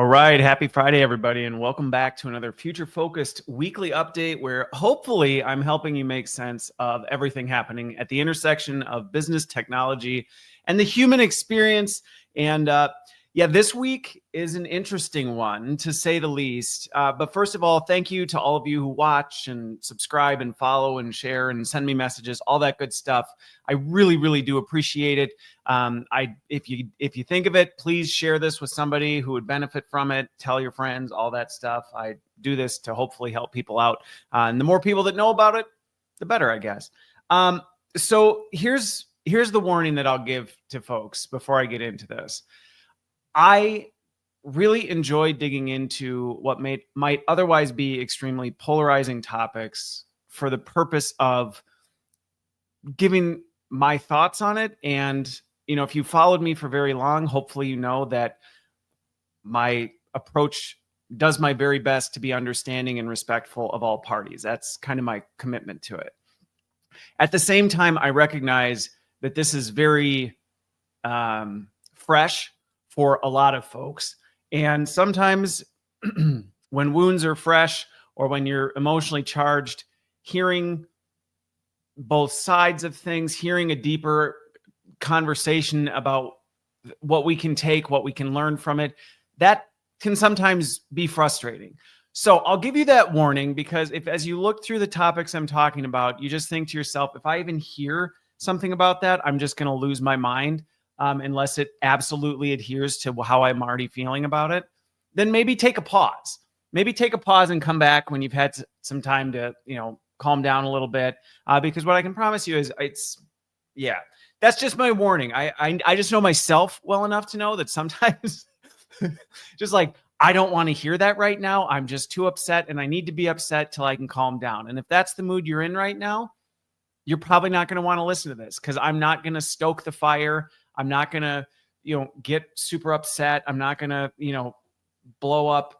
All right. Happy Friday, everybody, and welcome back to another future-focused weekly update where hopefully I'm helping you make sense of everything happening at the intersection of business, technology, and the human experience. And this week is an interesting one, to say the least. But first of all, thank you to all of you who watch and subscribe and follow and share and send me messages, all that good stuff. I really, really do appreciate it. If you think of it, please share this with somebody who would benefit from it. Tell your friends, all that stuff. I do this to hopefully help people out. And the more people that know about it, the better, I guess. So here's the warning that I'll give to folks before I get into this. I really enjoy digging into what might otherwise be extremely polarizing topics for the purpose of giving my thoughts on it. And, if you followed me for very long, hopefully you know that my approach does my very best to be understanding and respectful of all parties. That's kind of my commitment to it. At the same time, I recognize that this is very fresh for a lot of folks. And sometimes when wounds are fresh or when you're emotionally charged, hearing both sides of things, hearing a deeper conversation about what we can take, what we can learn from it, that can sometimes be frustrating. So I'll give you that warning, because as you look through the topics I'm talking about, you just think to yourself, if I even hear something about that, I'm just going to lose my mind. Unless it absolutely adheres to how I'm already feeling about it, then maybe take a pause. Maybe take a pause and come back when you've had some time to, calm down a little bit. Because what I can promise you is that's just my warning. I just know myself well enough to know that sometimes just like, I don't want to hear that right now. I'm just too upset, and I need to be upset till I can calm down. And if that's the mood you're in right now, you're probably not going to want to listen to this, because I'm not going to stoke the fire. I'm not going to, get super upset. I'm not going to, blow up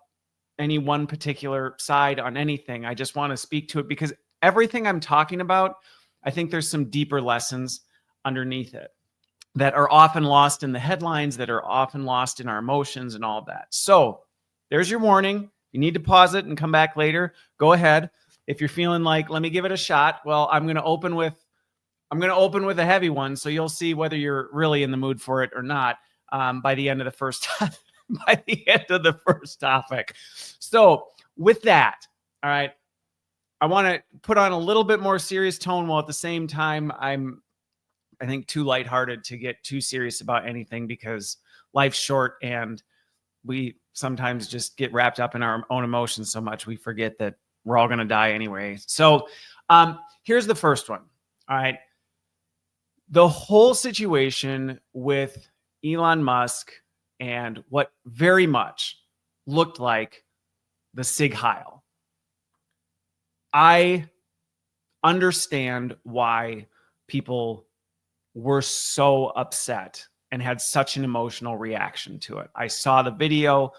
any one particular side on anything. I just want to speak to it because everything I'm talking about, I think there's some deeper lessons underneath it that are often lost in the headlines, that are often lost in our emotions and all of that. So there's your warning. You need to pause it and come back later. Go ahead. If you're feeling like, let me give it a shot, well, I'm going to open with a heavy one, so you'll see whether you're really in the mood for it or not by the end of the first topic. So with that, all right, I want to put on a little bit more serious tone, while at the same time I think too lighthearted to get too serious about anything, because life's short and we sometimes just get wrapped up in our own emotions so much we forget that we're all going to die anyway. So here's the first one. All right. The whole situation with Elon Musk and what very much looked like the Seig-Heil. I understand why people were so upset and had such an emotional reaction to it. I saw the video.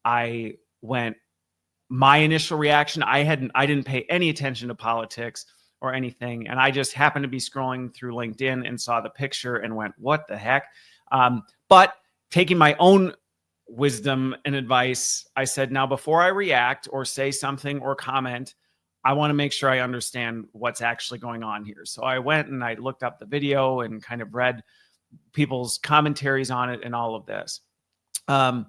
My initial reaction, I didn't pay any attention to politics or anything, and I just happened to be scrolling through LinkedIn and saw the picture and went, what the heck? But taking my own wisdom and advice, I said, now before I react or say something or comment, I want to make sure I understand what's actually going on here. So I went and I looked up the video and kind of read people's commentaries on it and all of this. And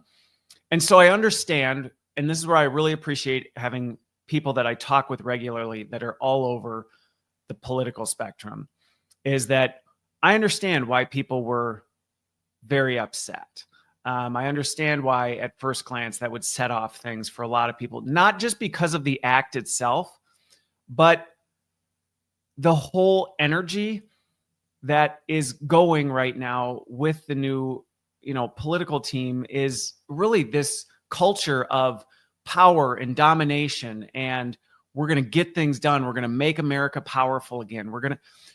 so I understand, and this is where I really appreciate having people that I talk with regularly that are all over the political spectrum, is that I understand why people were very upset. I understand why at first glance that would set off things for a lot of people, not just because of the act itself, but the whole energy that is going right now with the new, political team is really this culture of power and domination, and we're going to get things done. We're going to make America powerful again.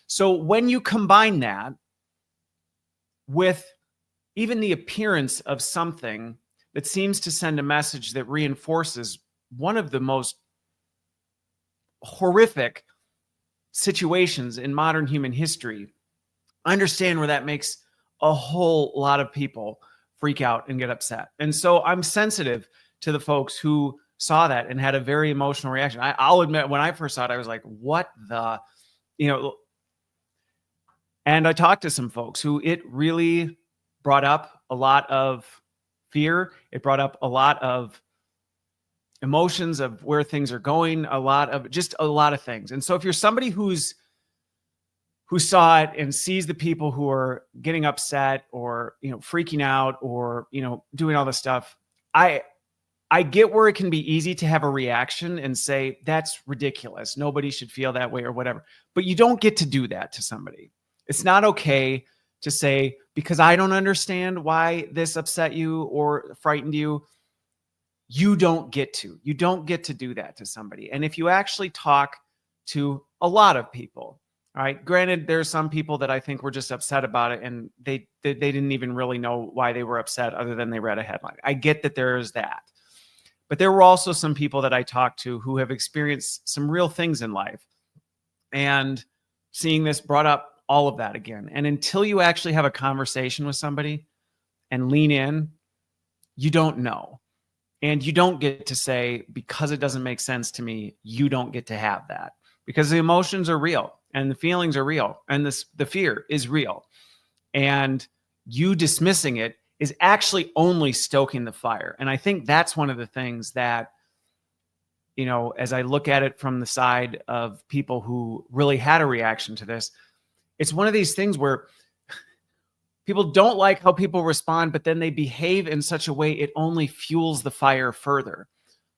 So when you combine that with even the appearance of something that seems to send a message that reinforces one of the most horrific situations in modern human history, I understand where that makes a whole lot of people freak out and get upset. And so I'm sensitive to the folks who saw that and had a very emotional reaction. I'll admit, when I first saw it, I was like, what the, and I talked to some folks who it really brought up a lot of fear. It brought up a lot of emotions of where things are going, a lot of things. And so if you're somebody who saw it and sees the people who are getting upset or, freaking out or, doing all this stuff, I get where it can be easy to have a reaction and say, that's ridiculous. Nobody should feel that way or whatever. But you don't get to do that to somebody. It's not okay to say, because I don't understand why this upset you or frightened you. You don't get to do that to somebody. And if you actually talk to a lot of people, all right, granted, there's some people that I think were just upset about it and they didn't even really know why they were upset other than they read a headline. I get that there is that. But there were also some people that I talked to who have experienced some real things in life. And seeing this brought up all of that again. And until you actually have a conversation with somebody and lean in, you don't know. And you don't get to say, because it doesn't make sense to me, you don't get to have that. Because the emotions are real and the feelings are real and the fear is real. And you dismissing it is actually only stoking the fire. And I think that's one of the things that, as I look at it from the side of people who really had a reaction to this, it's one of these things where people don't like how people respond, but then they behave in such a way it only fuels the fire further.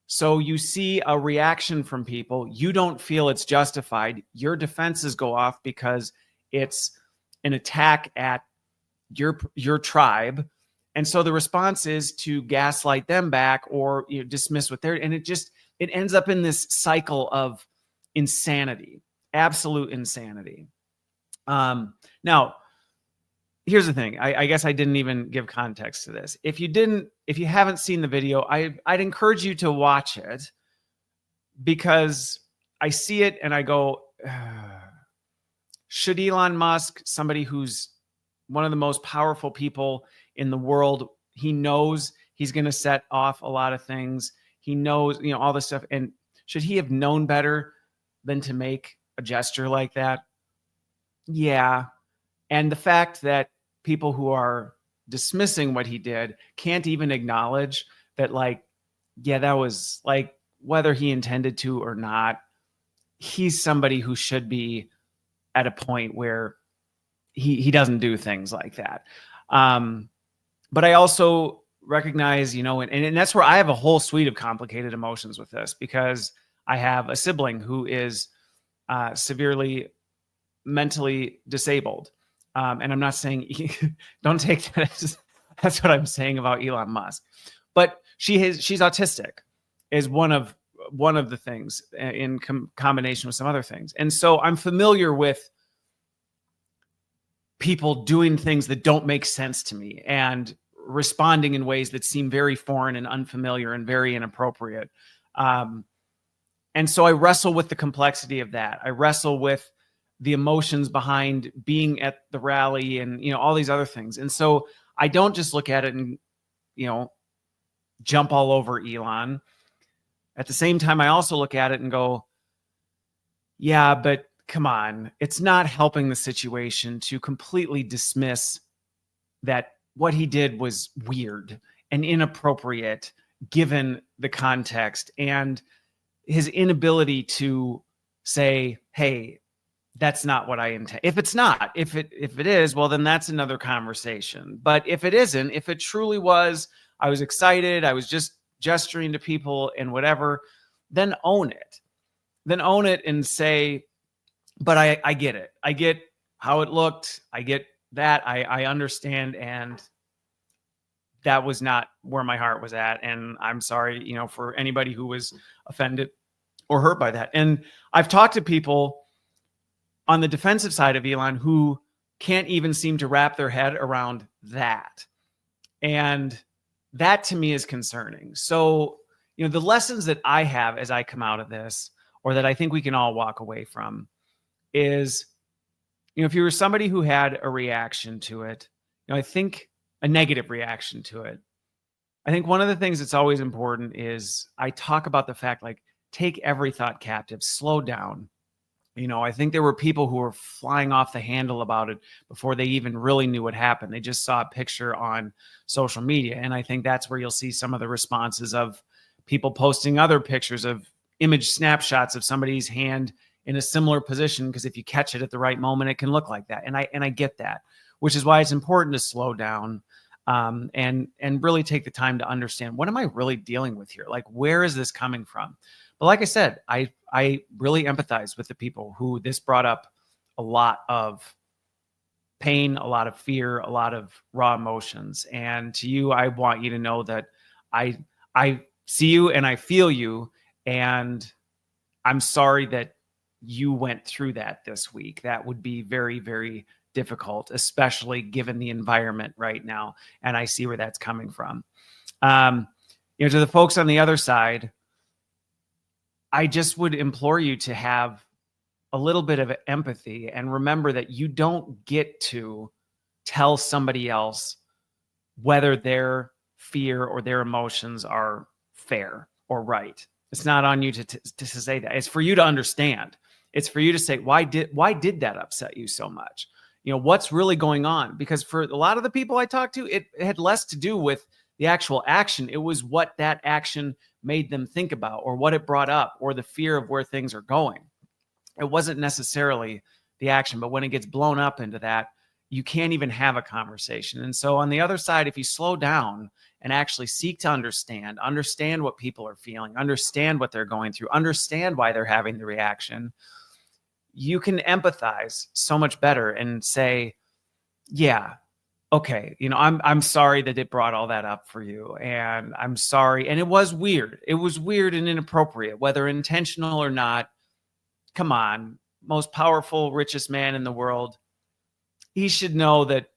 So you see a reaction from people, you don't feel it's justified. Your defenses go off because it's an attack at your tribe. And so the response is to gaslight them back or dismiss what they're, and it ends up in this cycle of insanity, absolute insanity. Now, here's the thing. I guess I didn't even give context to this. If you haven't seen the video, I'd encourage you to watch it, because I see it and I go, should Elon Musk, somebody who's one of the most powerful people in the world, he knows he's going to set off a lot of things. He knows, all this stuff. And should he have known better than to make a gesture like that? Yeah. And the fact that people who are dismissing what he did can't even acknowledge that, that was whether he intended to or not, he's somebody who should be at a point where he doesn't do things like that. But I also recognize, and that's where I have a whole suite of complicated emotions with this, because I have a sibling who is severely mentally disabled. And I'm not saying, don't take that as, that's what I'm saying about Elon Musk. But she's autistic is one of the things in combination with some other things. And so I'm familiar with people doing things that don't make sense to me and responding in ways that seem very foreign and unfamiliar and very inappropriate. And so I wrestle with the complexity of that. I wrestle with the emotions behind being at the rally and, all these other things. And so I don't just look at it and, jump all over Elon. At the same time, I also look at it and go, yeah, but come on, it's not helping the situation to completely dismiss that what he did was weird and inappropriate given the context and his inability to say, hey, that's not what I intend. If it's not, if it is, well, then that's another conversation. But if it isn't, if it truly was, I was excited, I was just gesturing to people and whatever, then own it. Then own it and say, but I get it. I get how it looked. I get that. I understand. And that was not where my heart was at. And I'm sorry, for anybody who was offended or hurt by that. And I've talked to people on the defensive side of Elon who can't even seem to wrap their head around that. And that to me is concerning. So, the lessons that I have as I come out of this, or that I think we can all walk away from, is, if you were somebody who had a reaction to it, I think a negative reaction to it. I think one of the things that's always important is I talk about the fact, like, take every thought captive, slow down. I think there were people who were flying off the handle about it before they even really knew what happened. They just saw a picture on social media. And I think that's where you'll see some of the responses of people posting other pictures of image snapshots of somebody's hand in a similar position, because if you catch it at the right moment, it can look like that. And I get that, which is why it's important to slow down and really take the time to understand, what am I really dealing with here? Like, where is this coming from? But like I said, I really empathize with the people who this brought up a lot of pain, a lot of fear, a lot of raw emotions. And to you, I want you to know that I see you and I feel you. And I'm sorry that you went through that this week. That would be very, very difficult, especially given the environment right now. And I see where that's coming from. To the folks on the other side, I just would implore you to have a little bit of empathy and remember that you don't get to tell somebody else whether their fear or their emotions are fair or right. It's not on you to say that. It's for you to understand. It's for you to say, why did that upset you so much? What's really going on? Because for a lot of the people I talked to, it had less to do with the actual action. It was what that action made them think about, or what it brought up, or the fear of where things are going. It wasn't necessarily the action, but when it gets blown up into that, you can't even have a conversation. And so on the other side, if you slow down and actually seek to understand what people are feeling, understand what they're going through, understand why they're having the reaction, you can empathize so much better and say, yeah, okay, I'm sorry that it brought all that up for you. And I'm sorry. And it was weird. It was weird and inappropriate, whether intentional or not. Come on, most powerful, richest man in the world. He should know that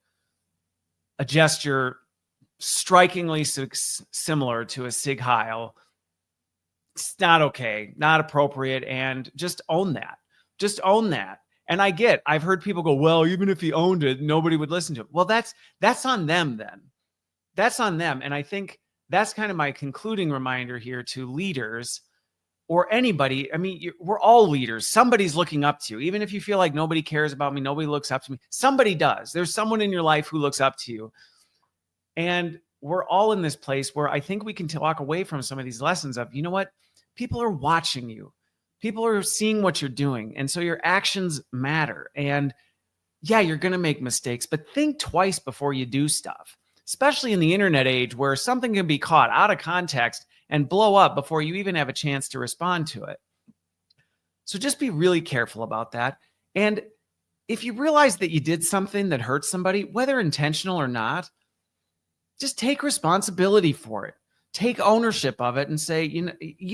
a gesture strikingly similar to a Seig-Heil, it's not okay, not appropriate, and just own that. Just own that. And I've heard people go, well, even if he owned it, nobody would listen to it. Well, that's on them then. That's on them. And I think that's kind of my concluding reminder here to leaders or anybody. I mean, we're all leaders. Somebody's looking up to you. Even if you feel like nobody cares about me, nobody looks up to me, somebody does. There's someone in your life who looks up to you. And we're all in this place where I think we can walk away from some of these lessons of, you know what? People are watching you. People are seeing what you're doing. And so your actions matter. And yeah, you're going to make mistakes, but think twice before you do stuff, especially in the internet age where something can be caught out of context and blow up before you even have a chance to respond to it. So just be really careful about that. And if you realize that you did something that hurt somebody, whether intentional or not, just take responsibility for it. Take ownership of it and say,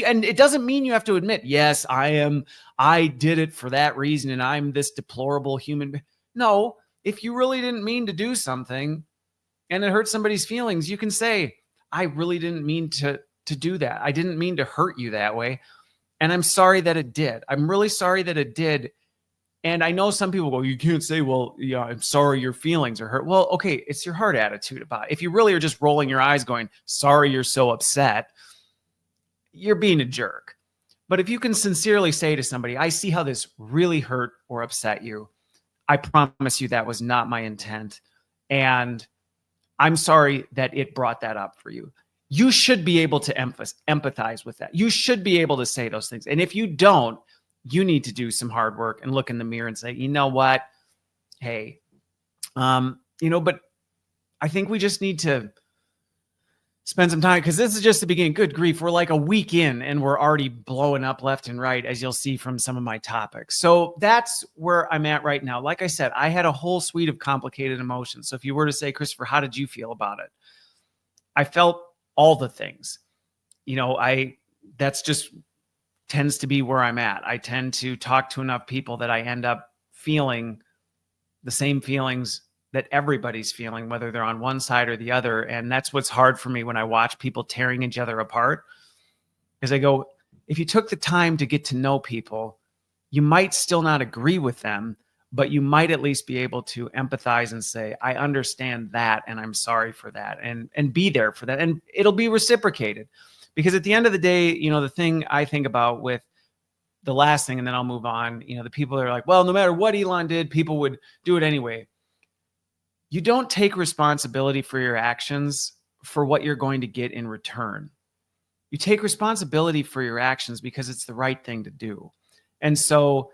and it doesn't mean you have to admit, yes, I did it for that reason and I'm this deplorable human. No, if you really didn't mean to do something and it hurt somebody's feelings, you can say, I really didn't mean to do that. I didn't mean to hurt you that way. And I'm sorry that it did. I'm really sorry that it did. And I know some people go, you can't say, well, yeah, I'm sorry your feelings are hurt. Well, okay, it's your heart attitude about it. If you really are just rolling your eyes going, sorry you're so upset, you're being a jerk. But if you can sincerely say to somebody, I see how this really hurt or upset you. I promise you that was not my intent. And I'm sorry that it brought that up for you. You should be able to empathize with that. You should be able to say those things. And if you don't, you need to do some hard work and look in the mirror and say, you know what? Hey, but I think we just need to spend some time, because this is just the beginning. Good grief. We're like a week in and we're already blowing up left and right, as you'll see from some of my topics. So that's where I'm at right now. Like I said, I had a whole suite of complicated emotions. So if you were to say, Christopher, how did you feel about it? I felt all the things. That's just tends to be where I'm at. I tend to talk to enough people that I end up feeling the same feelings that everybody's feeling, whether they're on one side or the other. And that's what's hard for me when I watch people tearing each other apart, because I go, if you took the time to get to know people, you might still not agree with them, but you might at least be able to empathize and say, I understand that, and I'm sorry for that, and be there for that. And it'll be reciprocated. Because at the end of the day, the thing I think about with the last thing, and then I'll move on, the people that are like, well, no matter what Elon did, people would do it anyway. You don't take responsibility for your actions for what you're going to get in return. You take responsibility for your actions because it's the right thing to do. And so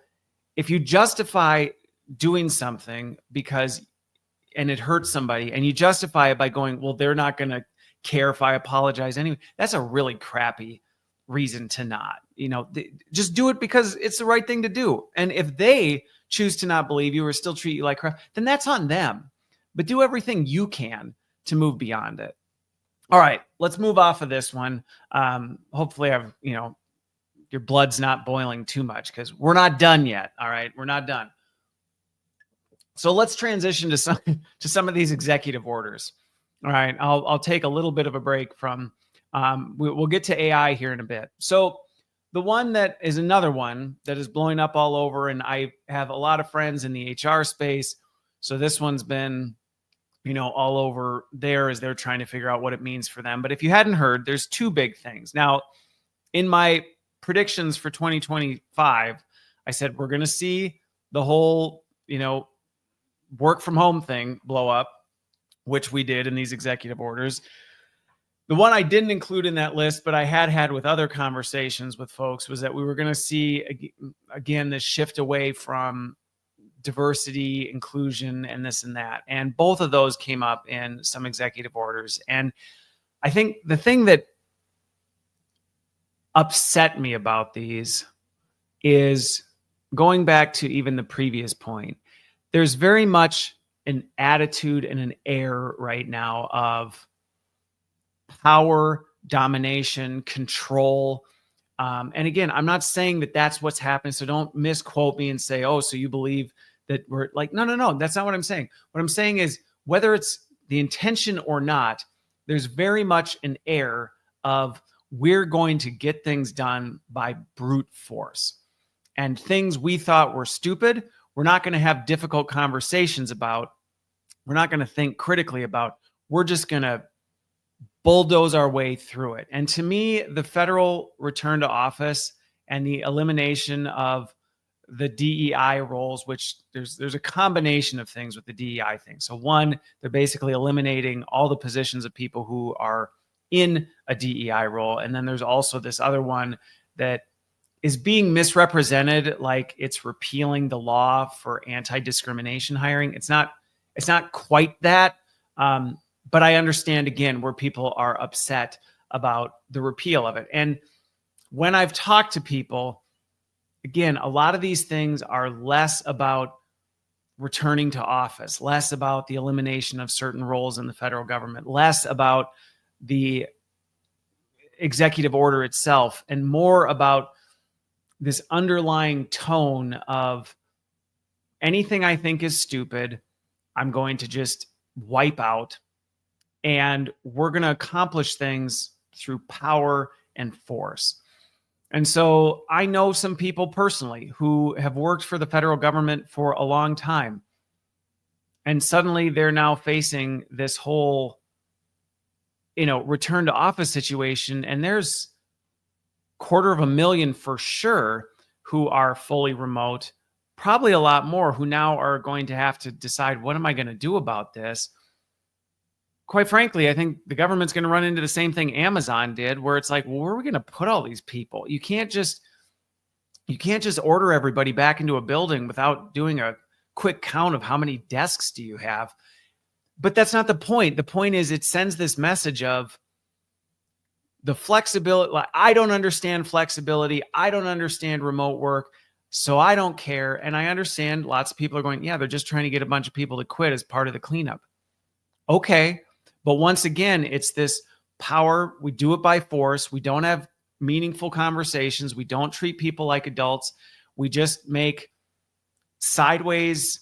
if you justify doing something and it hurts somebody, and you justify it by going, well, they're not going to care if I apologize anyway, that's a really crappy reason to not. Just do it because it's the right thing to do. And if they choose to not believe you or still treat you like crap, then that's on them. But do everything you can to move beyond it. All right, let's move off of this one. Hopefully your blood's not boiling too much, because we're not done yet. All right, we're not done. So let's transition to some of these executive orders. All right, I'll take a little bit of a break from. We'll get to AI here in a bit. So the one that is another one that is blowing up all over, and I have a lot of friends in the HR space, so this one's been all over there as they're trying to figure out what it means for them. But if you hadn't heard, there's two big things. Now, in my predictions for 2025, I said we're going to see the whole, work from home thing blow up, which we did in these executive orders. The one I didn't include in that list, but I had with other conversations with folks, was that we were going to see, again, this shift away from diversity, inclusion, and this and that. And both of those came up in some executive orders. And I think the thing that upset me about these is going back to even the previous point. There's very much an attitude and an air right now of power, domination, control. And again, I'm not saying that that's what's happening. So don't misquote me and say, oh, so you believe that we're like, no, that's not what I'm saying. What I'm saying is, whether it's the intention or not, there's very much an air of we're going to get things done by brute force. And things we thought were stupid, we're not going to have difficult conversations about. We're not going to think critically about. We're just going to bulldoze our way through it. And to me, the federal return to office and the elimination of the DEI roles, which there's a combination of things with the DEI thing. So one, they're basically eliminating all the positions of people who are in a DEI role. And then there's also this other one that is being misrepresented like it's repealing the law for anti-discrimination hiring. It's not quite that. But I understand, again, where people are upset about the repeal of it. And when I've talked to people, again, a lot of these things are less about returning to office, less about the elimination of certain roles in the federal government, less about the executive order itself, and more about this underlying tone of anything I think is stupid, I'm going to just wipe out. And we're going to accomplish things through power and force. And so I know some people personally who have worked for the federal government for a long time. And suddenly they're now facing this whole, return to office situation. And there's 250,000 for sure who are fully remote, probably a lot more who now are going to have to decide, what am I going to do about this? Quite frankly, I think the government's going to run into the same thing Amazon did, where it's like, well, where are we going to put all these people? You can't just order everybody back into a building without doing a quick count of how many desks do you have. But that's not the point. The point is, it sends this message of the flexibility. Like, I don't understand flexibility. I don't understand remote work. So I don't care. And I understand lots of people are going, yeah, they're just trying to get a bunch of people to quit as part of the cleanup. Okay. But once again, it's this power. We do it by force. We don't have meaningful conversations. We don't treat people like adults. We just make sideways,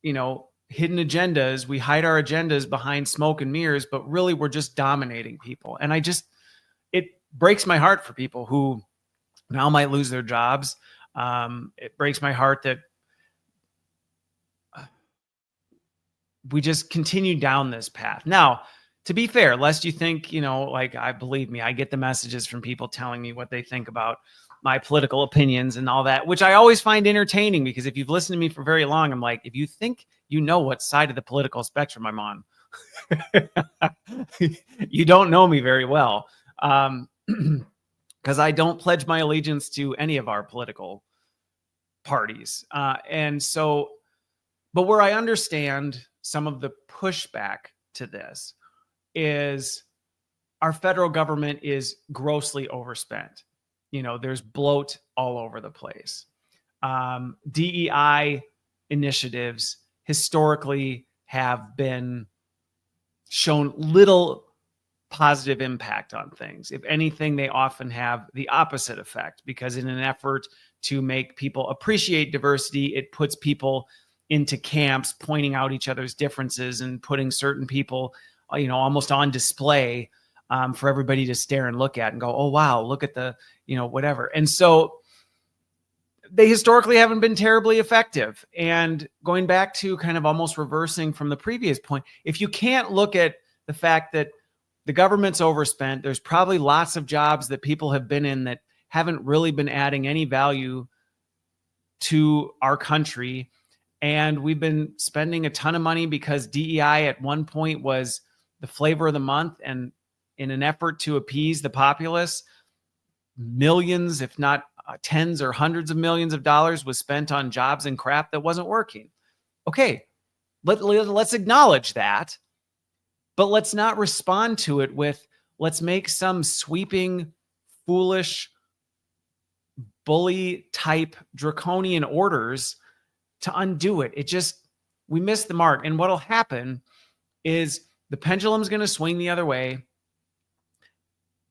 hidden agendas. We hide our agendas behind smoke and mirrors, but really we're just dominating people. And it breaks my heart for people who now might lose their jobs. It breaks my heart that we just continue down this path. Now, to be fair, lest you think, like, I believe me, I get the messages from people telling me what they think about my political opinions and all that, which I always find entertaining, because if you've listened to me for very long, I'm like, if you think you know what side of the political spectrum I'm on, you don't know me very well. Because I don't pledge my allegiance to any of our political parties. And so, but where I understand some of the pushback to this is our federal government is grossly overspent. There's bloat all over the place. DEI initiatives historically have been shown little positive impact on things. If anything, they often have the opposite effect, because in an effort to make people appreciate diversity, it puts people into camps, pointing out each other's differences and putting certain people, almost on display for everybody to stare and look at and go, oh, wow, look at the, whatever. And so they historically haven't been terribly effective. And going back to kind of almost reversing from the previous point, if you can't look at the fact that the government's overspent, there's probably lots of jobs that people have been in that haven't really been adding any value to our country. And we've been spending a ton of money because DEI at one point was the flavor of the month. And in an effort to appease the populace, millions, if not tens or hundreds of millions of dollars was spent on jobs and crap that wasn't working. Okay, let's acknowledge that. But let's not respond to it with, let's make some sweeping, foolish, bully type draconian orders to undo it. We missed the mark. And what'll happen is the pendulum's going to swing the other way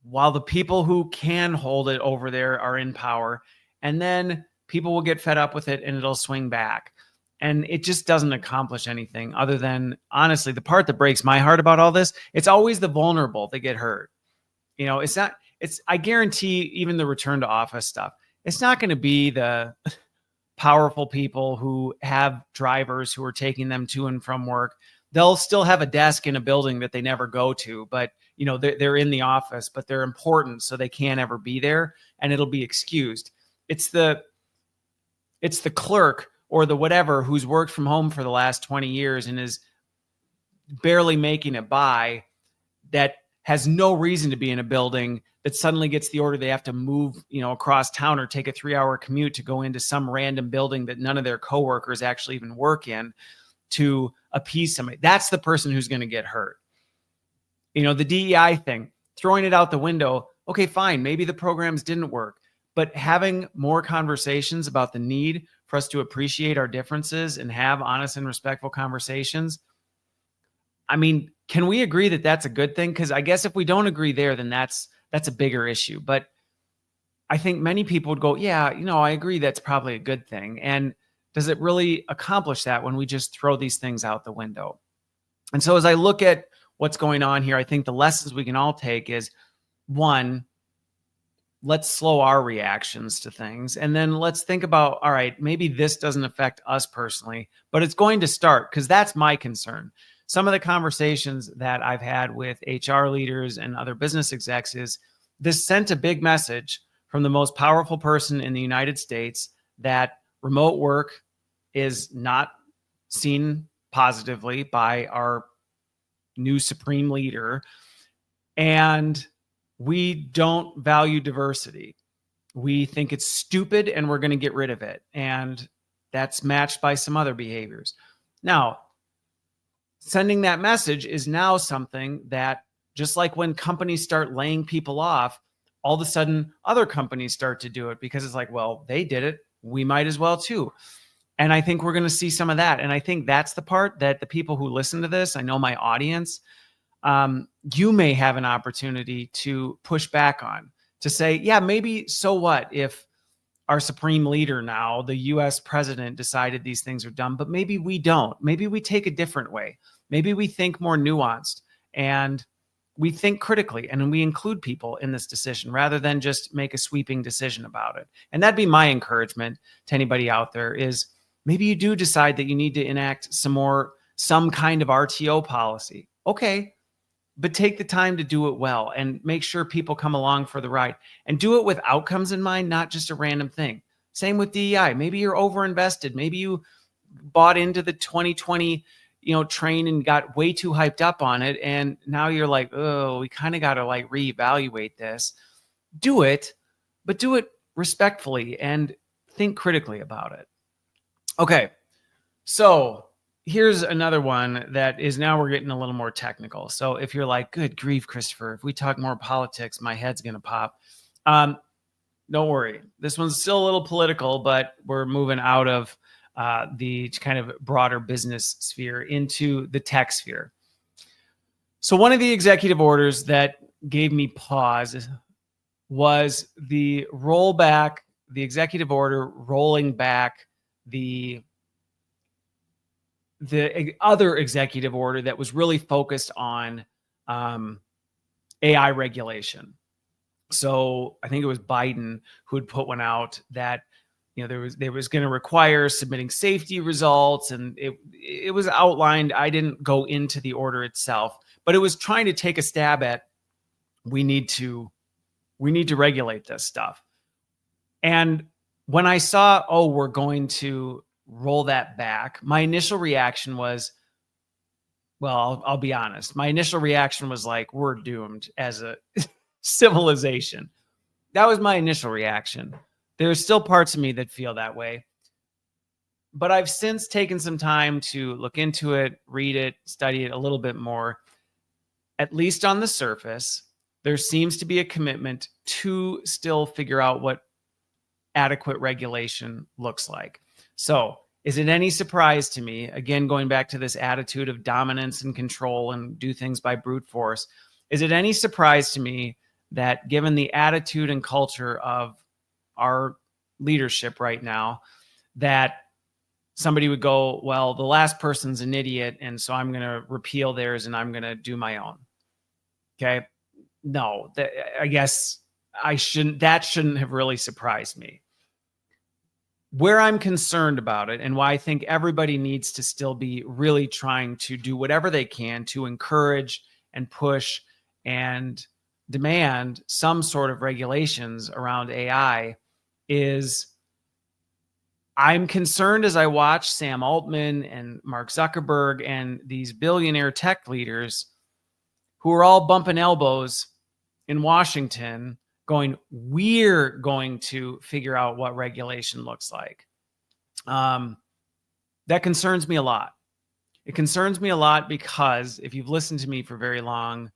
while the people who can hold it over there are in power. And then people will get fed up with it and it'll swing back. And it just doesn't accomplish anything other than, honestly, the part that breaks my heart about all this, it's always the vulnerable that get hurt. I guarantee even the return to office stuff, it's not going to be the powerful people who have drivers who are taking them to and from work. They'll still have a desk in a building that they never go to, but they're in the office, but they're important, so they can't ever be there, and it'll be excused. It's the clerk or the whatever who's worked from home for the last 20 years and is barely making it by, that has no reason to be in a building, that suddenly gets the order they have to move, across town or take a 3-hour commute to go into some random building that none of their coworkers actually even work in to appease somebody. That's the person who's going to get hurt. The DEI thing, throwing it out the window. Okay, fine. Maybe the programs didn't work, but having more conversations about the need for us to appreciate our differences and have honest and respectful conversations. I mean, can we agree that that's a good thing? Because I guess if we don't agree there, then that's a bigger issue. But I think many people would go, yeah, I agree that's probably a good thing. And does it really accomplish that when we just throw these things out the window? And so as I look at what's going on here, I think the lessons we can all take is, one, let's slow our reactions to things. And then let's think about, all right, maybe this doesn't affect us personally, but it's going to start, because that's my concern. Some of the conversations that I've had with HR leaders and other business execs is this sent a big message from the most powerful person in the United States that remote work is not seen positively by our new supreme leader. And we don't value diversity. We think it's stupid and we're going to get rid of it. And that's matched by some other behaviors. Now, sending that message is now something that, just like when companies start laying people off, all of a sudden other companies start to do it because it's like, well, they did it, we might as well too. And I think we're going to see some of that. And I think that's the part that the people who listen to this, I know my audience, you may have an opportunity to push back on, to say, yeah, maybe so what if our supreme leader now, the US president, decided these things are dumb, but maybe we don't. Maybe we take a different way. Maybe we think more nuanced and we think critically and we include people in this decision rather than just make a sweeping decision about it. And that'd be my encouragement to anybody out there is maybe you do decide that you need to enact some more some kind of RTO policy. Okay, but take the time to do it well and make sure people come along for the ride, and do it with outcomes in mind, not just a random thing. Same with DEI. Maybe you're overinvested. Maybe you bought into the 2020, train and got way too hyped up on it. And now you're like, oh, we kind of got to like reevaluate this. Do it, but do it respectfully and think critically about it. Okay. So here's another one that is, now we're getting a little more technical. So if you're like, good grief, Christopher, if we talk more politics, my head's going to pop. Don't worry. This one's still a little political, but we're moving out of the kind of broader business sphere into the tech sphere. So one of the executive orders that gave me pause was the executive order rolling back the other executive order that was really focused on AI regulation. So I think it was Biden who had put one out that, there was going to require submitting safety results, and it was outlined. I didn't go into the order itself, but it was trying to take a stab at, we need to regulate this stuff. And when I saw, we're going to roll that back, my initial reaction was, well, I'll be honest. My initial reaction was like, we're doomed as a civilization. That was my initial reaction. There's still parts of me that feel that way. But I've since taken some time to look into it, read it, study it a little bit more. At least on the surface, there seems to be a commitment to still figure out what adequate regulation looks like. So is it any surprise to me, again, going back to this attitude of dominance and control and do things by brute force, is it any surprise to me that given the attitude and culture of our leadership right now, that somebody would go, well, the last person's an idiot, and so I'm going to repeal theirs and I'm going to do my own? Okay. No, I guess that shouldn't have really surprised me. Where I'm concerned about it, and why I think everybody needs to still be really trying to do whatever they can to encourage and push and demand some sort of regulations around AI, is I'm concerned as I watch Sam Altman and Mark Zuckerberg and these billionaire tech leaders who are all bumping elbows in Washington going, we're going to figure out what regulation looks like. That concerns me a lot. It concerns me a lot because if you've listened to me for very long,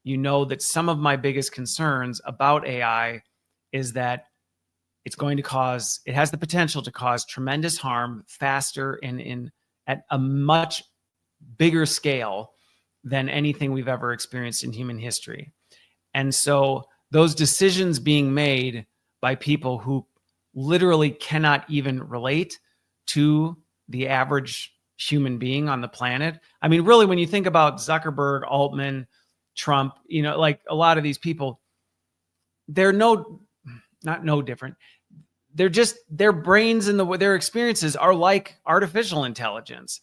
you know that some of my biggest concerns about AI is that it has the potential to cause tremendous harm faster and at a much bigger scale than anything we've ever experienced in human history. And so those decisions being made by people who literally cannot even relate to the average human being on the planet. I mean, really, when you think about Zuckerberg, Altman, Trump, like a lot of these people, they're not no different. They're just, their brains and their experiences are like artificial intelligence.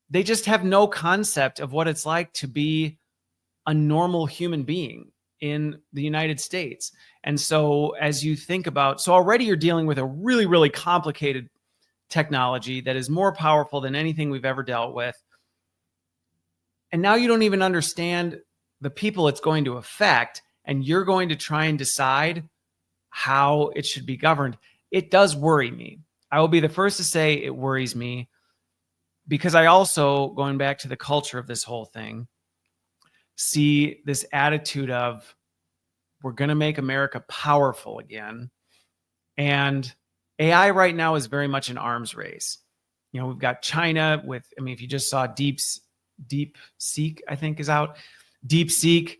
They just have no concept of what it's like to be a normal human being in the United States. And so as you think about, so already you're dealing with a really, really complicated technology that is more powerful than anything we've ever dealt with. And now you don't even understand the people it's going to affect, and you're going to try and decide how it should be governed. It does worry me. I will be the first to say it worries me, because I also, going back to the culture of this whole thing, see this attitude of, we're going to make America powerful again. And AI right now is very much an arms race. We've got China with, if you just saw DeepSeek, I think is out. DeepSeek,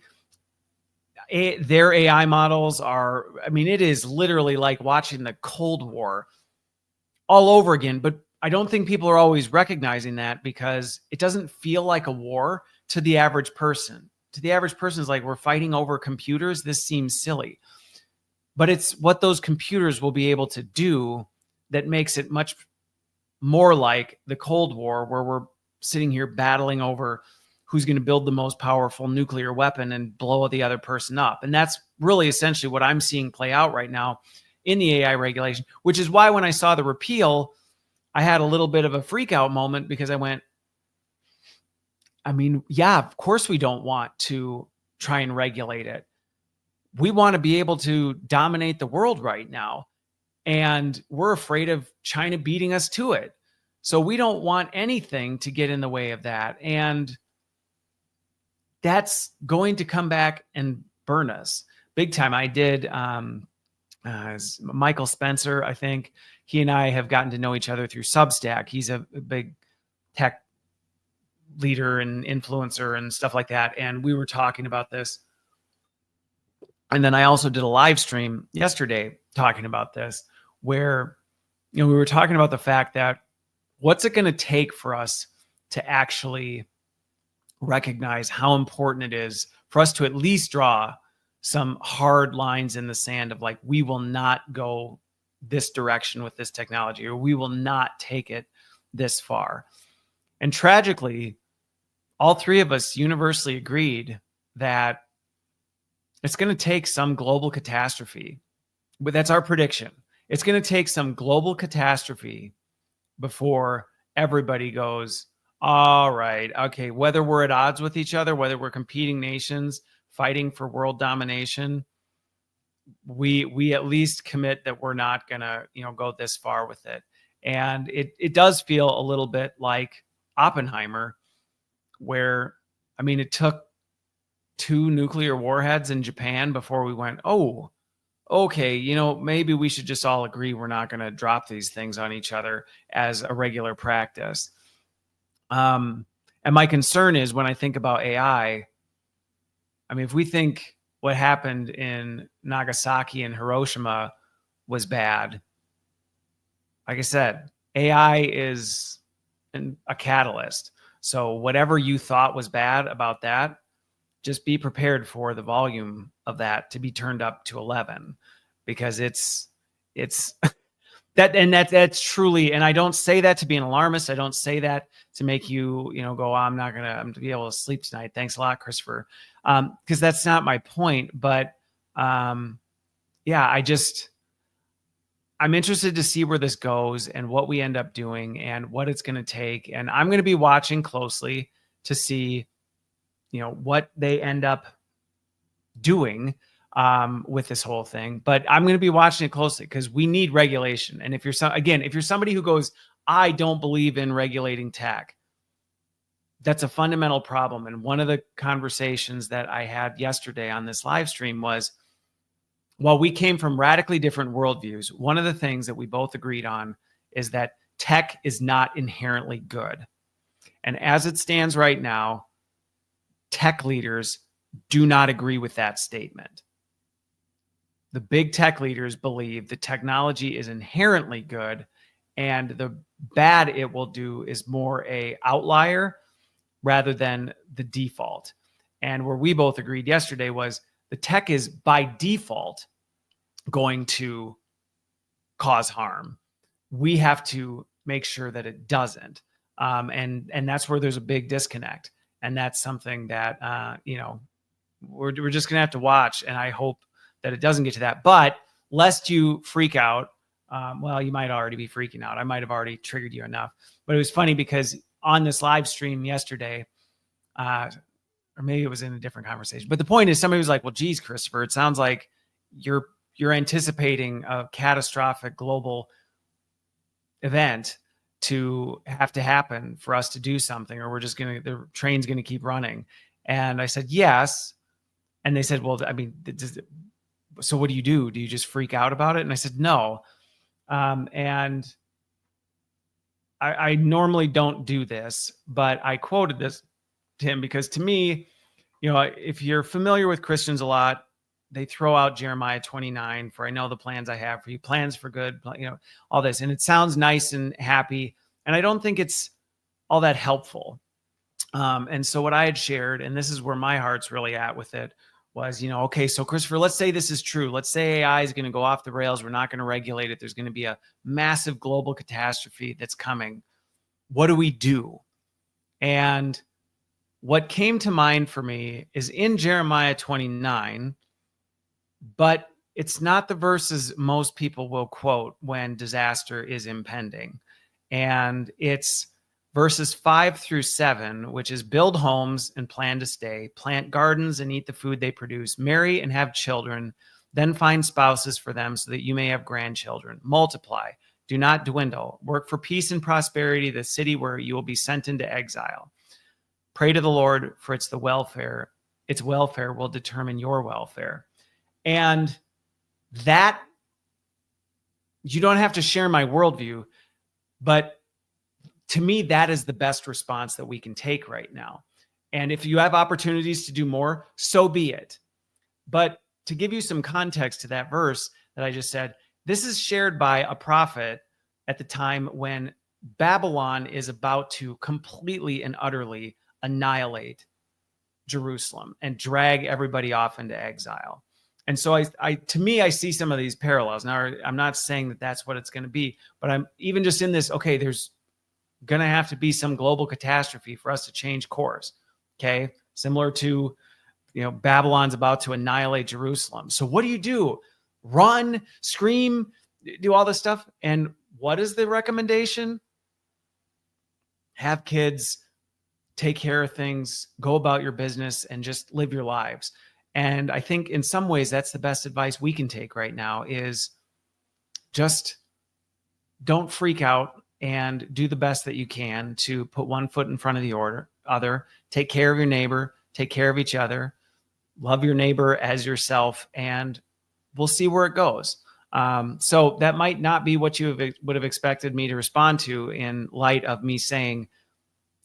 their AI models are, it is literally like watching the Cold War all over again. But I don't think people are always recognizing that, because it doesn't feel like a war to the average person. To the average person, is like, we're fighting over computers. This seems silly. But it's what those computers will be able to do that makes it much more like the Cold War, where we're sitting here battling over who's going to build the most powerful nuclear weapon and blow the other person up. And that's really essentially what I'm seeing play out right now in the AI regulation, which is why when I saw the repeal, I had a little bit of a freak out moment, because I went, I mean, yeah, of course we don't want to try and regulate it. We want to be able to dominate the world right now. And we're afraid of China beating us to it. So we don't want anything to get in the way of that. And that's going to come back and burn us big time. I did, Michael Spencer, I think he and I have gotten to know each other through Substack. He's a big tech leader and influencer and stuff like that. And we were talking about this. And then I also did a live stream yesterday talking about this, where, we were talking about the fact that what's it going to take for us to actually recognize how important it is for us to at least draw some hard lines in the sand of like, we will not go this direction with this technology, or we will not take it this far. And tragically, all three of us universally agreed that it's going to take some global catastrophe. But that's our prediction. It's going to take some global catastrophe before everybody goes, all right, okay, whether we're at odds with each other, whether we're competing nations fighting for world domination, we at least commit that we're not going to, go this far with it. And it does feel a little bit like Oppenheimer, where, I mean, it took 2 nuclear warheads in Japan before we went, oh, okay, maybe we should just all agree we're not going to drop these things on each other as a regular practice. And my concern is, when I think about AI, I mean, if we think what happened in Nagasaki and Hiroshima was bad, like I said, AI is a catalyst. So whatever you thought was bad about that, just be prepared for the volume of that to be turned up to 11, because it's that, and that's truly, and I don't say that to be an alarmist. I don't say that to make you, go, I'm not going to be able to sleep tonight. Thanks a lot, Christopher. Because that's not my point. But yeah, I'm interested to see where this goes and what we end up doing and what it's going to take. And I'm going to be watching closely to see, what they end up doing with this whole thing. But I'm going to be watching it closely, because we need regulation. And if you're somebody who goes, I don't believe in regulating tech, that's a fundamental problem. And one of the conversations that I had yesterday on this live stream was, while we came from radically different worldviews, one of the things that we both agreed on is that tech is not inherently good. And as it stands right now, tech leaders do not agree with that statement. The big tech leaders believe the technology is inherently good, and the bad it will do is more a outlier rather than the default. And where we both agreed yesterday was, the tech is by default going to cause harm. We have to make sure that it doesn't. And that's where there's a big disconnect. And that's something that, we're just going to have to watch. And I hope that it doesn't get to that. But lest you freak out, well, you might already be freaking out. I might have already triggered you enough. But it was funny, because on this live stream yesterday, or maybe it was in a different conversation, but the point is, somebody was like, well, geez, Christopher, it sounds like you're anticipating a catastrophic global event to have to happen for us to do something, or the train's going to keep running. And I said, yes. And they said, well, I mean, so what do? Do you just freak out about it? And I said, no. And I normally don't do this, but I quoted this to him because, to me, if you're familiar with Christians a lot, they throw out Jeremiah 29, for I know the plans I have for you, plans for good, all this. And it sounds nice and happy. And I don't think it's all that helpful. And so what I had shared, and this is where my heart's really at with it, was, okay, so Christopher, let's say this is true. Let's say AI is going to go off the rails. We're not going to regulate it. There's going to be a massive global catastrophe that's coming. What do we do? And what came to mind for me is in Jeremiah 29, but it's not the verses most people will quote when disaster is impending. And it's verses 5-7, which is build homes and plan to stay, plant gardens and eat the food they produce, marry and have children, then find spouses for them so that you may have grandchildren. Multiply, do not dwindle. Work for peace and prosperity, the city where you will be sent into exile. Pray to the Lord, for its welfare will determine your welfare. And that, you don't have to share my worldview, but to me, that is the best response that we can take right now. And if you have opportunities to do more, so be it. But to give you some context to that verse that I just said, this is shared by a prophet at the time when Babylon is about to completely and utterly annihilate Jerusalem and drag everybody off into exile. And so to me, I see some of these parallels. Now, I'm not saying that that's what it's going to be, but I'm even just in this, okay, there's going to have to be some global catastrophe for us to change course. Okay. Similar to, Babylon's about to annihilate Jerusalem. So what do? Run, scream, do all this stuff. And what is the recommendation? Have kids, take care of things, go about your business, and just live your lives. And I think in some ways that's the best advice we can take right now is just don't freak out and do the best that you can to put one foot in front of the other, take care of your neighbor, take care of each other, love your neighbor as yourself, and we'll see where it goes. So that might not be what you would have expected me to respond to in light of me saying,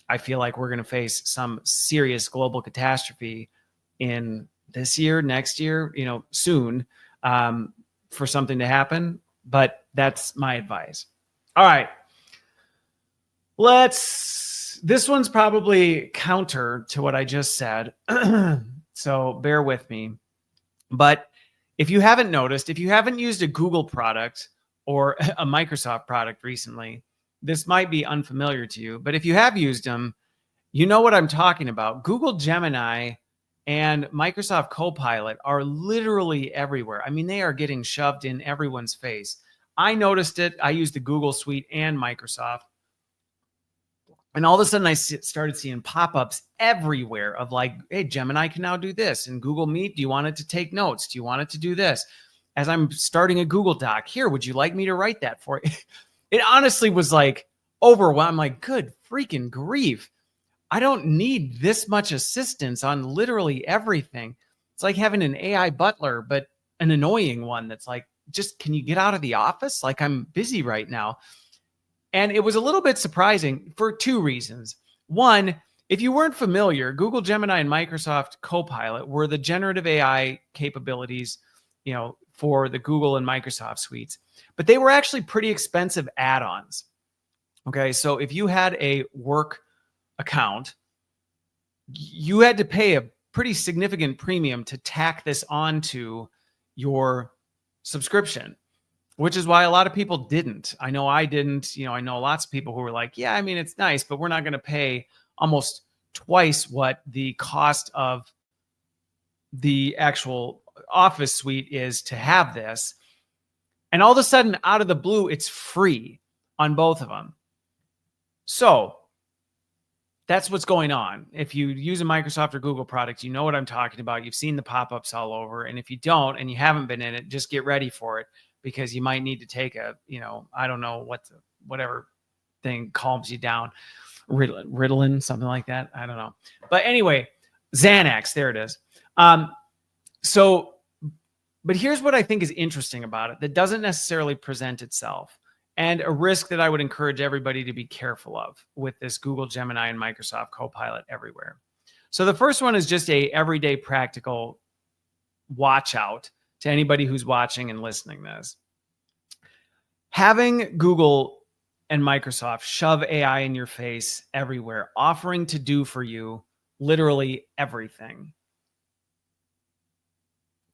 I feel like we're going to face some serious global catastrophe in this year, next year, soon, for something to happen. But that's my advice. All right. This one's probably counter to what I just said. So bear with me. But if you haven't noticed, if you haven't used a Google product or a Microsoft product recently, this might be unfamiliar to you. But if you have used them, you know what I'm talking about. Google Gemini and Microsoft CoPilot are literally everywhere. I mean, they are getting shoved in everyone's face. I noticed it. I used the Google Suite and Microsoft. And all of a sudden, I started seeing pop-ups everywhere of like, hey, Gemini can now do this. And Google Meet, do you want it to take notes? Do you want it to do this? As I'm starting a Google Doc, here, would you like me to write that for you? It honestly was like overwhelmed. I'm like, good freaking grief. I don't need this much assistance on literally everything. It's like having an AI butler, but an annoying one that's like, just, can you get out of the office? Like, I'm busy right now. And it was a little bit surprising for two reasons. One, if you weren't familiar, Google Gemini and Microsoft Copilot were the generative AI capabilities, for the Google and Microsoft suites, but they were actually pretty expensive add-ons. Okay. So if you had a work account, you had to pay a pretty significant premium to tack this onto your subscription, which is why a lot of people didn't. I know I didn't. I know lots of people who were like, yeah, I mean, it's nice, but we're not going to pay almost twice what the cost of the actual Office suite is to have this. And all of a sudden, out of the blue, it's free on both of them. So that's what's going on. If you use a Microsoft or Google product, you know what I'm talking about. You've seen the pop-ups all over. And if you don't, and you haven't been in it, just get ready for it, because you might need to take a, I don't know whatever thing calms you down, Ritalin, something like that. I don't know. But anyway, Xanax, there it is. But here's what I think is interesting about it that doesn't necessarily present itself, and a risk that I would encourage everybody to be careful of with this Google Gemini and Microsoft Copilot everywhere. So the first one is just a everyday practical watch out to anybody who's watching and listening to this. Having Google and Microsoft shove AI in your face everywhere, offering to do for you literally everything,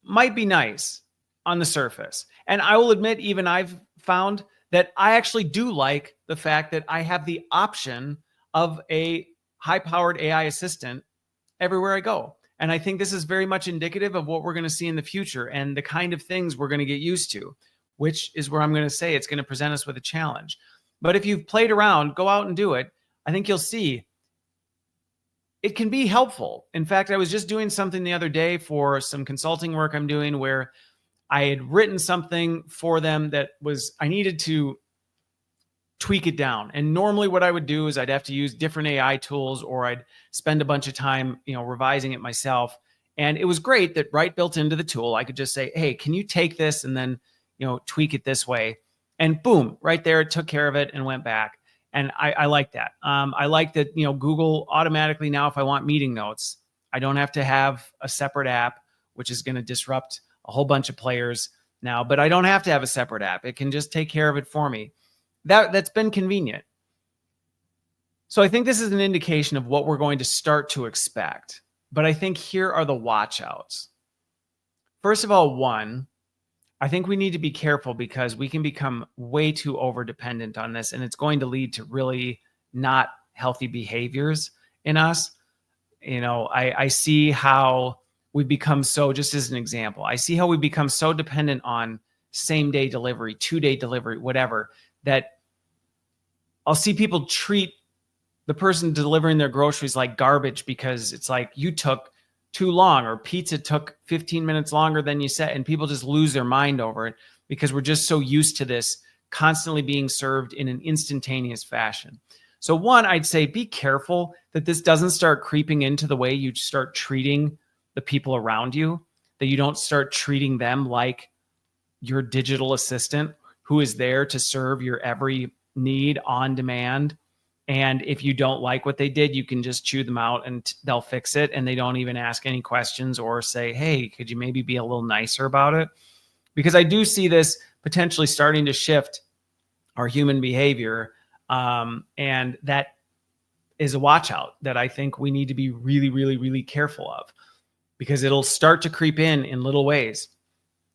might be nice on the surface. And I will admit, even I've found that I actually do like the fact that I have the option of a high-powered AI assistant everywhere I go. And I think this is very much indicative of what we're going to see in the future and the kind of things we're going to get used to, which is where I'm going to say it's going to present us with a challenge. But if you've played around, go out and do it. I think you'll see it can be helpful. In fact, I was just doing something the other day for some consulting work I'm doing where I had written something for them that I needed to tweak it down. And normally what I would do is I'd have to use different AI tools, or I'd spend a bunch of time, revising it myself. And it was great that right built into the tool, I could just say, hey, can you take this and then, tweak it this way? And boom, right there, it took care of it and went back. And I like that. I like that, Google automatically now, if I want meeting notes, I don't have to have a separate app, which is going to disrupt a whole bunch of players now, but I don't have to have a separate app. It can just take care of it for me. That's been convenient. So I think this is an indication of what we're going to start to expect. But I think here are the watch outs. First of all, one, I think we need to be careful because we can become way too over dependent on this, and it's going to lead to really not healthy behaviors in us. I see how we become just as an example, I see how we become so dependent on same day delivery, 2-day delivery, whatever, that I'll see people treat the person delivering their groceries like garbage because it's like you took too long, or pizza took 15 minutes longer than you said, and people just lose their mind over it because we're just so used to this constantly being served in an instantaneous fashion. So one, I'd say be careful that this doesn't start creeping into the way you start treating the people around you, that you don't start treating them like your digital assistant who is there to serve your every need on demand. And if you don't like what they did, you can just chew them out and they'll fix it. And they don't even ask any questions or say, hey, could you maybe be a little nicer about it? Because I do see this potentially starting to shift our human behavior. And that is a watch out that I think we need to be really, really, really careful of, because it'll start to creep in little ways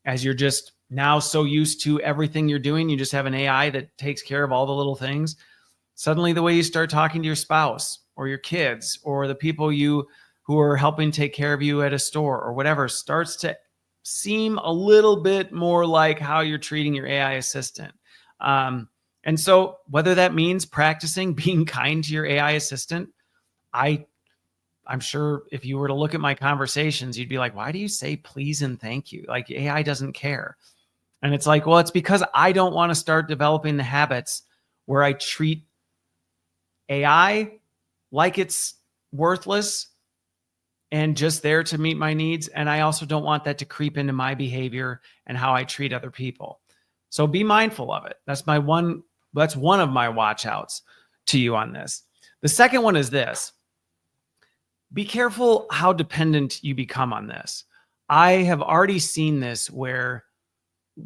as you're just now so used to everything you're doing. You just have an AI that takes care of all the little things. Suddenly the way you start talking to your spouse or your kids or the people who are helping take care of you at a store or whatever starts to seem a little bit more like how you're treating your AI assistant. And so whether that means practicing being kind to your AI assistant, I'm sure if you were to look at my conversations, you'd be like, why do you say please and thank you? Like AI doesn't care. And it's like, well, it's because I don't want to start developing the habits where I treat AI like it's worthless and just there to meet my needs. And I also don't want that to creep into my behavior and how I treat other people. So be mindful of it. That's one of my watch outs to you on this. The second one is this. Be careful how dependent you become on this. I have already seen this where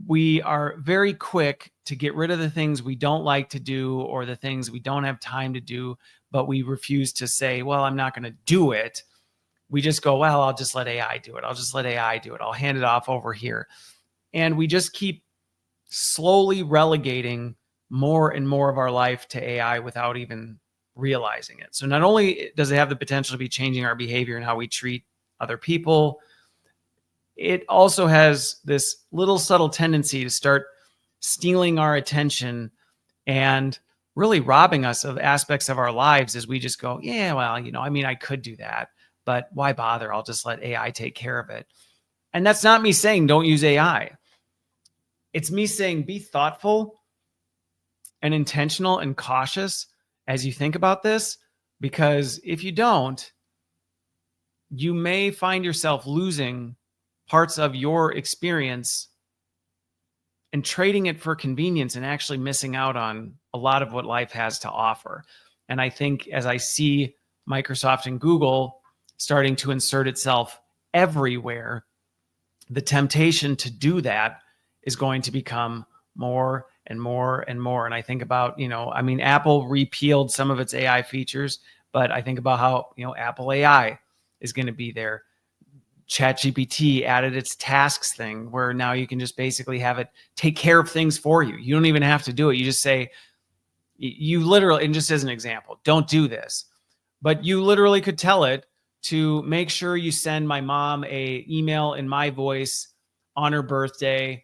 we are very quick to get rid of the things we don't like to do or the things we don't have time to do, but we refuse to say, well, I'm not going to do it. We just go, well, I'll just let AI do it. I'll just let AI do it. I'll hand it off over here. And we just keep slowly relegating more and more of our life to AI without even realizing it. So not only does it have the potential to be changing our behavior and how we treat other people, it also has this little subtle tendency to start stealing our attention and really robbing us of aspects of our lives as we just go, yeah, well, I could do that, but why bother? I'll just let AI take care of it. And that's not me saying don't use AI. It's me saying be thoughtful and intentional and cautious as you think about this, because if you don't, you may find yourself losing parts of your experience and trading it for convenience and actually missing out on a lot of what life has to offer. And I think as I see Microsoft and Google starting to insert itself everywhere, the temptation to do that is going to become more and more and more. And I think about, Apple repealed some of its AI features, but I think about how, Apple AI is going to be there. ChatGPT added its tasks thing where now you can just basically have it take care of things for you. You don't even have to do it. You just say, you literally, and just as an example, don't do this. But you literally could tell it to make sure you send my mom a email in my voice on her birthday,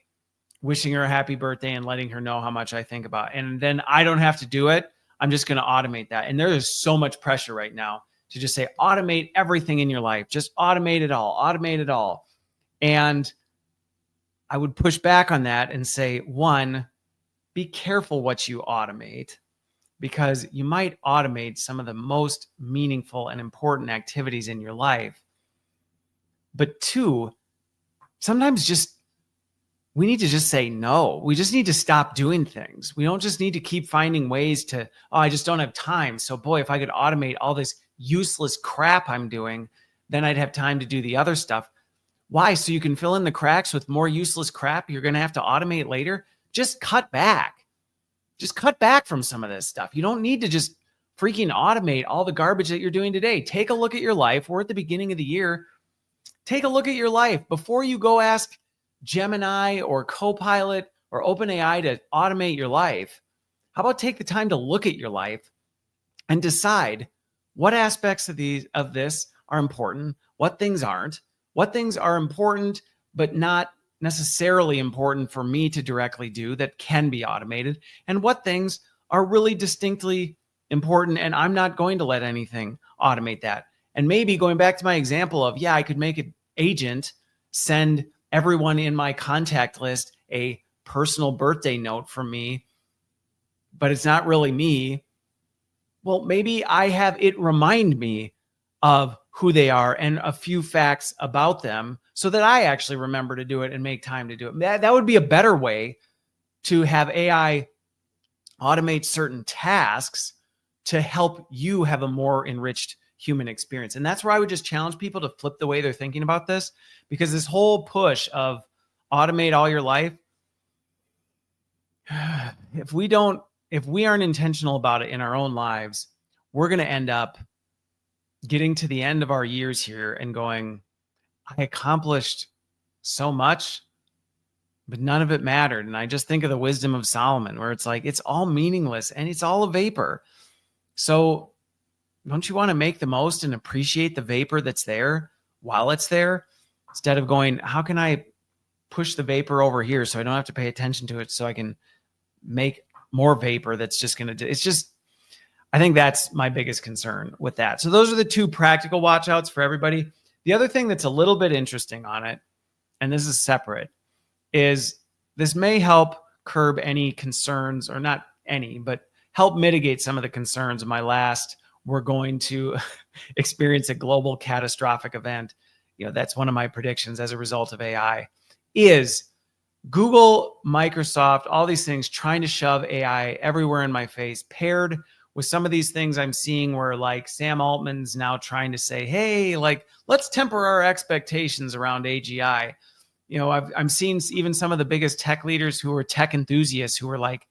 wishing her a happy birthday and letting her know how much I think about it. And then I don't have to do it. I'm just going to automate that. And there is so much pressure right now to just say, automate everything in your life. Just automate it all, automate it all. And I would push back on that and say, one, be careful what you automate, because you might automate some of the most meaningful and important activities in your life. But two, sometimes we need to just say no. We just need to stop doing things. We don't just need to keep finding ways to, oh, I just don't have time. So boy, if I could automate all this useless crap I'm doing, then I'd have time to do the other stuff. Why? So you can fill in the cracks with more useless crap you're going to have to automate later? Just cut back. Just cut back from some of this stuff. You don't need to just freaking automate all the garbage that you're doing today. Take a look at your life. We're at the beginning of the year. Take a look at your life before you go ask Gemini or CoPilot or OpenAI to automate your life. How about take the time to look at your life and decide what aspects of this are important, what things aren't, what things are important but not necessarily important for me to directly do that can be automated, and what things are really distinctly important and I'm not going to let anything automate that. And maybe going back to my example of, I could make an agent send everyone in my contact list a personal birthday note from me, but it's not really me. Well, maybe I have it remind me of who they are and a few facts about them so that I actually remember to do it and make time to do it. That would be a better way to have AI automate certain tasks to help you have a more enriched human experience. And that's where I would just challenge people to flip the way they're thinking about this, because this whole push of automate all your life, if we aren't intentional about it in our own lives, we're going to end up getting to the end of our years here and going, I accomplished so much, but none of it mattered. And I just think of the wisdom of Solomon, where it's like, it's all meaningless and it's all a vapor. So don't you want to make the most and appreciate the vapor that's there while it's there, instead of going, how can I push the vapor over here so I don't have to pay attention to it so I can make more vapor that's just going to do, it's just, I think that's my biggest concern with that. So those are the two practical watch outs for everybody. The other thing that's a little bit interesting on it, and this is separate, is this may help curb any concerns, or not any, but help mitigate some of the concerns of my last, we're going to experience a global catastrophic event. That's one of my predictions as a result of AI, is Google, Microsoft, all these things trying to shove AI everywhere in my face, paired with some of these things I'm seeing where, like, Sam Altman's now trying to say, hey, like, let's temper our expectations around AGI. I'm seeing even some of the biggest tech leaders who are tech enthusiasts who are like,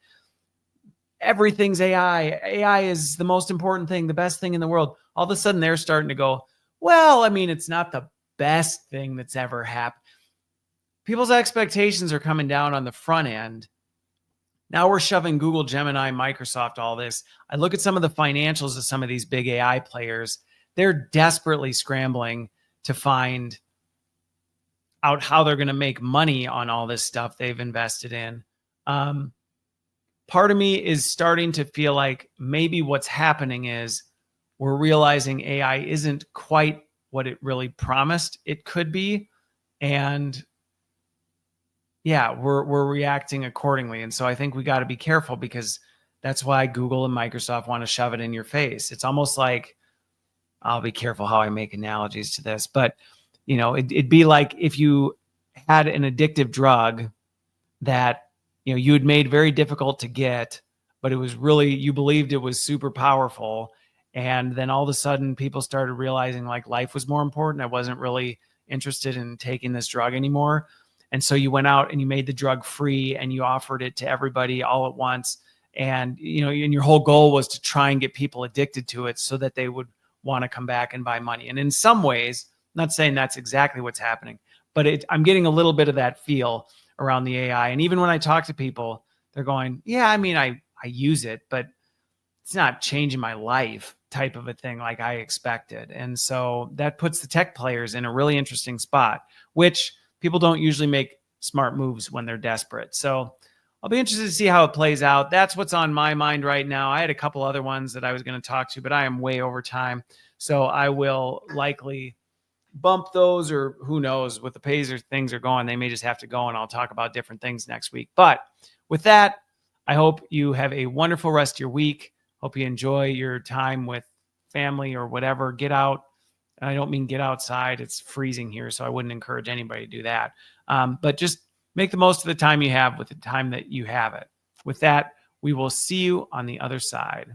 everything's AI. AI is the most important thing, the best thing in the world. All of a sudden they're starting to go, well, I mean, it's not the best thing that's ever happened. People's expectations are coming down on the front end. Now we're shoving Google, Gemini, Microsoft, all this. I look at some of the financials of some of these big AI players. They're desperately scrambling to find out how they're going to make money on all this stuff they've invested in. Part of me is starting to feel like maybe what's happening is we're realizing AI isn't quite what it really promised it could be. And we're reacting accordingly. And so I think we got to be careful, because that's why Google and Microsoft want to shove it in your face. It's almost like, I'll be careful how I make analogies to this, but it'd be like if you had an addictive drug that you had made very difficult to get, but it was really, you believed it was super powerful. And then all of a sudden people started realizing, like, life was more important. I wasn't really interested in taking this drug anymore. And so you went out and you made the drug free and you offered it to everybody all at once. And, and your whole goal was to try and get people addicted to it so that they would want to come back and buy money. And in some ways, I'm not saying that's exactly what's happening, but I'm getting a little bit of that feel around the AI. And even when I talk to people, they're going, I use it, but it's not changing my life. type of a thing like I expected. And so that puts the tech players in a really interesting spot, which people don't usually make smart moves when they're desperate. So I'll be interested to see how it plays out. That's what's on my mind right now. I had a couple other ones that I was going to talk to, but I am way over time. So I will likely bump those, or who knows, with the pays or things are going, they may just have to go, and I'll talk about different things next week. But with that, I hope you have a wonderful rest of your week. Hope you enjoy your time with family or whatever. Get out. I don't mean get outside. It's freezing here, so I wouldn't encourage anybody to do that. But just make the most of the time you have with the time that you have it. With that, we will see you on the other side.